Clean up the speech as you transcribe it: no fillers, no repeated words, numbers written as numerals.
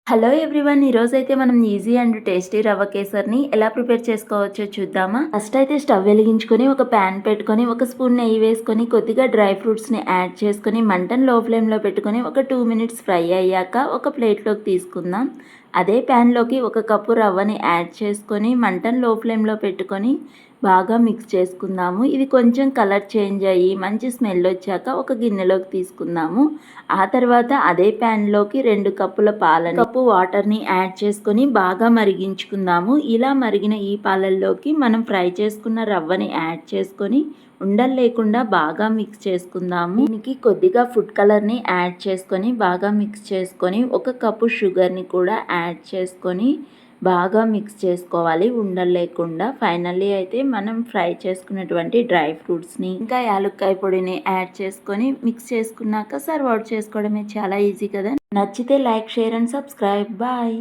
Hello everyone! ఈరోజైతే మనం easy and tasty రవ్వ కేసరిని ఎలా ప్రిపేర్ చేసుకోవచ్చో చూద్దామా? ఫస్ట్ అయితే స్టవ్ వెలిగించుకొని ఒక ప్యాన్ పెట్టుకొని ఒక స్పూన్ నెయ్యి వేసుకొని కొద్దిగా డ్రై ఫ్రూట్స్ని యాడ్ చేసుకొని మంటను లో ఫ్లేమ్లో పెట్టుకొని ఒక 2 మినిట్స్ ఫ్రై అయ్యాక ఒక ప్లేట్లోకి తీసుకుందాం. అదే ప్యాన్లోకి ఒక కప్పు రవ్వని యాడ్ చేసుకొని మంటను లో ఫ్లేమ్లో పెట్టుకొని బాగా మిక్స్ చేసుకుందాము. ఇది కొంచెం కలర్ చేంజ్ అయ్యి మంచి స్మెల్ వచ్చాక ఒక గిన్నెలోకి తీసుకుందాము. ఆ తర్వాత అదే ప్యాన్లోకి 2 కప్పుల పాలని కప్పు వాటర్ని యాడ్ చేసుకొని బాగా మరిగించుకుందాము. ఇలా మరిగిన ఈ పాలల్లోకి మనం ఫ్రై చేసుకున్న రవ్వని యాడ్ చేసుకొని ఉండలు లేకుండా బాగా మిక్స్ చేసుకుందాము. దీనికి కొద్దిగా ఫుడ్ కలర్ని యాడ్ చేసుకొని బాగా మిక్స్ చేసుకొని ఒక కప్పు షుగర్ని కూడా యాడ్ చేసుకొని బాగా మిక్స్ చేసుకోవాలి ఉండలు లేకుండా. ఫైనల్లీ అయితే మనం ఫ్రై చేసుకున్నటువంటి డ్రై ఫ్రూట్స్ని ఇంకా యాలక్కాయ పొడిని యాడ్ చేసుకొని మిక్స్ చేసుకున్నాక సర్వ్ అవుట్ చేసుకోవడమే. చాలా ఈజీ కదా. నచ్చితే like, share and subscribe. Bye.